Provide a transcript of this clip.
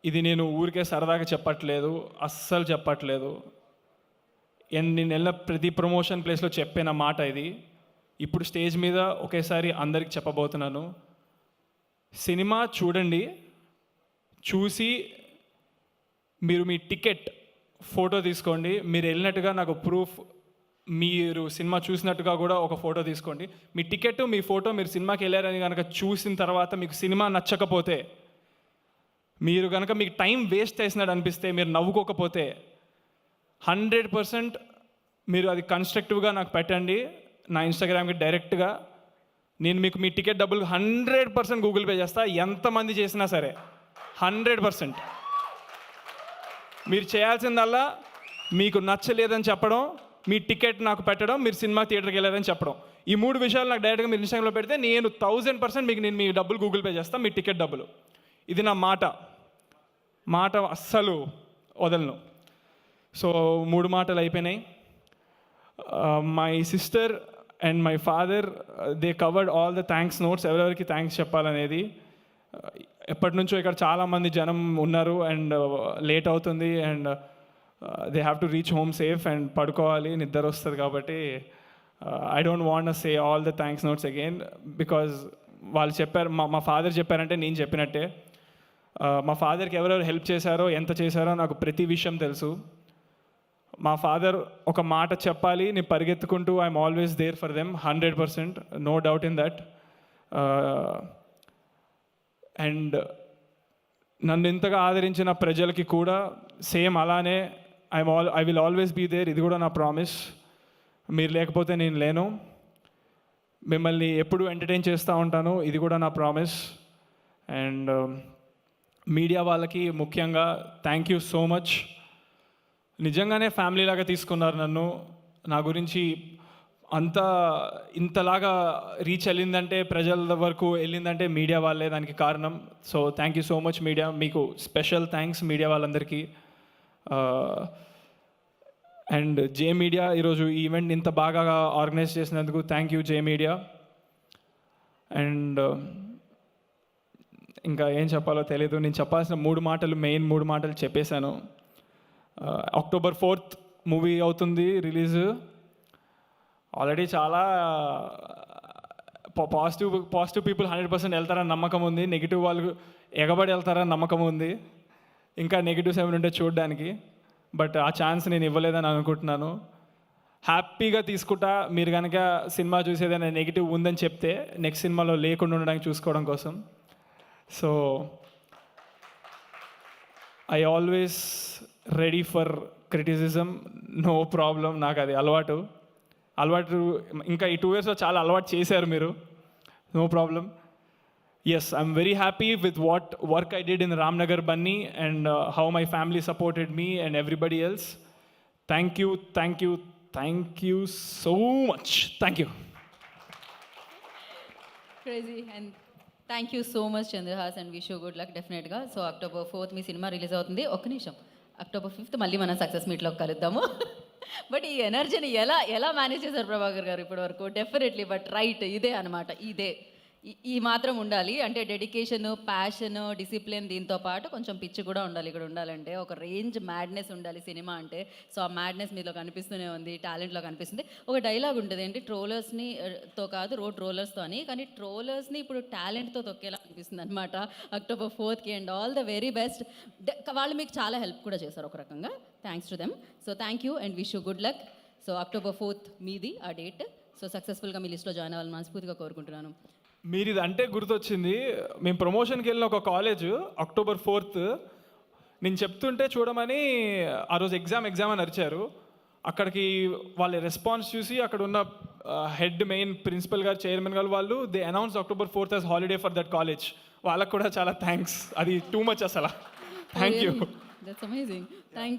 ఇది నేను ఊరికే సరదాగా చెప్పట్లేదు, అస్సలు చెప్పట్లేదు. నేను వెళ్ళిన ప్రతి ప్రమోషన్ ప్లేస్లో చెప్పిన మాట ఇది. ఇప్పుడు స్టేజ్ మీద ఒకేసారి అందరికి చెప్పబోతున్నాను. సినిమా చూడండి, చూసి మీరు మీ టికెట్ ఫోటో తీసుకోండి. మీరు వెళ్ళినట్టుగా నాకు ప్రూఫ్, మీరు సినిమా చూసినట్టుగా కూడా ఒక ఫోటో తీసుకోండి. మీ టికెట్, మీ ఫోటో, మీరు సినిమాకి వెళ్ళారని కనుక చూసిన తర్వాత మీకు సినిమా నచ్చకపోతే, మీరు కనుక మీకు టైం వేస్ట్ చేసినట్టు అనిపిస్తే, మీరు నవ్వుకోకపోతే 100% మీరు అది కన్స్ట్రక్టివ్గా నాకు పెట్టండి నా ఇన్స్టాగ్రామ్కి డైరెక్ట్గా. నేను మీకు మీ టికెట్ డబ్బులు 100% గూగుల్ పే చేస్తా, ఎంతమంది చేసినా సరే. 100%. మీరు చేయాల్సిందల్లా మీకు నచ్చలేదని చెప్పడం, మీ టికెట్ నాకు పెట్టడం, మీరు సినిమా థియేటర్కి వెళ్ళారని చెప్పడం. ఈ 3 విషయాలు నాకు డైరెక్ట్గా మీరు ఇన్స్టాగ్రామ్లో పెడితే నేను 1000% మీకు నేను మీ డబ్బులు గూగుల్ పే చేస్తాను, మీ టికెట్ డబ్బులు. ఇది నా మాట అస్సలు వదలను. సో 3 మాటలు అయిపోయినాయి. My sister and my father, they covered all the thanks notes. ఎవరెవరికి థ్యాంక్స్ చెప్పాలనేది. ఎప్పటి నుంచో ఇక్కడ చాలామంది జనం ఉన్నారు అండ్ లేట్ అవుతుంది and they have to reach home safe and పడుకోవాలి, నిద్ర వస్తుంది. కాబట్టి I don't want say all the thanks notes again, because వాళ్ళు చెప్పారు, మా ఫాదర్ చెప్పారంటే నేను చెప్పినట్టే. మా ఫాదర్కి ఎవరెవరు హెల్ప్ చేశారో, ఎంత చేశారో నాకు ప్రతి విషయం తెలుసు. మా ఫాదర్ ఒక మాట చెప్పాలి, నేను పరిగెత్తుకుంటూ I'm always there for them, 100%, no doubt in that. And నన్ను ఇంతగా ఆదరించిన ప్రజలకి కూడా సేమ్ అలానే I will always be there. ఇది కూడా నా ప్రామిస్. మీరు లేకపోతే నేను లేను. మిమ్మల్ని ఎప్పుడు ఎంటర్టైన్ చేస్తూ ఉంటాను, ఇది కూడా నా ప్రామిస్. అండ్ మీడియా వాళ్ళకి ముఖ్యంగా థ్యాంక్ యూ సో మచ్. నిజంగానే ఫ్యామిలీ లాగా తీసుకున్నారు నన్ను. నా గురించి ఇంతలాగా రీచ్ వెళ్ళిందంటే, ప్రజల వరకు వెళ్ళిందంటే మీడియా వాళ్ళే దానికి కారణం. So thank you so much media. మీకు స్పెషల్ థ్యాంక్స్ మీడియా వాళ్ళందరికీ. అండ్ జే మీడియా ఈరోజు ఈ ఈవెంట్ ఇంత బాగా ఆర్గనైజ్ చేసినందుకు thank you J media. And ఇంకా ఏం చెప్పాలో తెలియదు. నేను చెప్పాల్సిన 3 మాటలు, మెయిన్ 3 మాటలు చెప్పేశాను. అక్టోబర్ 4th మూవీ అవుతుంది రిలీజ్. ఆల్రెడీ చాలా పాజిటివ్ పీపుల్ 100% వెళ్తారని నమ్మకం ఉంది. నెగిటివ్ వాళ్ళు ఎగబడి వెళ్తారని నమ్మకం ఉంది. ఇంకా నెగిటివ్స్ ఏమైనా ఉంటే చూడడానికి, బట్ ఆ ఛాన్స్ నేను ఇవ్వలేదని అనుకుంటున్నాను. హ్యాపీగా తీసుకుంటా. మీరు కనుక సినిమా చూసేదైనా నెగిటివ్ ఉందని చెప్తే నెక్స్ట్ సినిమాలో లేకుండా ఉండడానికి చూసుకోవడం కోసం. So I always ready for criticism, no problem. నాకు అది అలవాటు. ఇంకా ఈ 2 yearsలో చాలా అలవాటు చేశారు మీరు, no problem. Yes, I'm very happy with what work I did in Ramnagar Bunny and how my family supported me and everybody else. Thank you so much. Thank you. Crazy. And thank you so much Chandrahas and wish you good luck డెఫినెట్గా. So October 4th మీ cinema release అవుతుంది. ఒక్క నిమిషం, October 5th మళ్ళీ మనం success మీట్లో కలుద్దాము. But ఈ ఎనర్జీని ఎలా మేనేజ్ చేశారు ప్రభాకర్ గారు ఇప్పటి వరకు? డెఫినెట్లీ, బట్ రైట్, ఇదే అనమాట. ఈ మాత్రం ఉండాలి అంటే డెడికేషన్, ప్యాషన్, డిసిప్లిన్, దీంతో పాటు కొంచెం పిచ్చి కూడా ఉండాలి. ఇక్కడ ఉండాలంటే ఒక రేంజ్ మ్యాడ్నెస్ ఉండాలి సినిమా అంటే. సో ఆ మ్యాడ్నెస్ మీలో కనిపిస్తూనే ఉంది, టాలెంట్లో కనిపిస్తుంది. ఒక డైలాగ్ ఉంటుంది ఏంటి, ట్రోలర్స్ని తో కాదు రోడ్ ట్రోలర్స్తో అని. కానీ ట్రోలర్స్ని ఇప్పుడు టాలెంట్తో తొక్కేలా అనిపిస్తుంది అనమాట October 4th. And all the very best. వాళ్ళు మీకు చాలా హెల్ప్ కూడా చేశారు ఒక రకంగా. Thanks to them. So thank you and wish you good luck. So October 4th మీది ఆ డేట్. సో సక్సెస్ఫుల్గా మీ లిస్ట్లో జాయిన్ అవ్వాలని మనస్ఫూర్తిగా కోరుకుంటున్నాను. మీరు ఇది అంటే గుర్తొచ్చింది, మేము ప్రమోషన్కి వెళ్ళిన ఒక కాలేజ్ October 4th నేను చెప్తుంటే చూడమని ఆ రోజు ఎగ్జామ్ అని అరిచారు. అక్కడికి వాళ్ళ రెస్పాన్స్ చూసి అక్కడ ఉన్న హెడ్, మెయిన్ ప్రిన్సిపల్ గారు, చైర్మన్ గారు, వాళ్ళు they announce October 4th as holiday for that college. వాళ్ళకు కూడా చాలా థ్యాంక్స్. అది టూ మచ్ అసలు. Thank you. That's amazing. Thank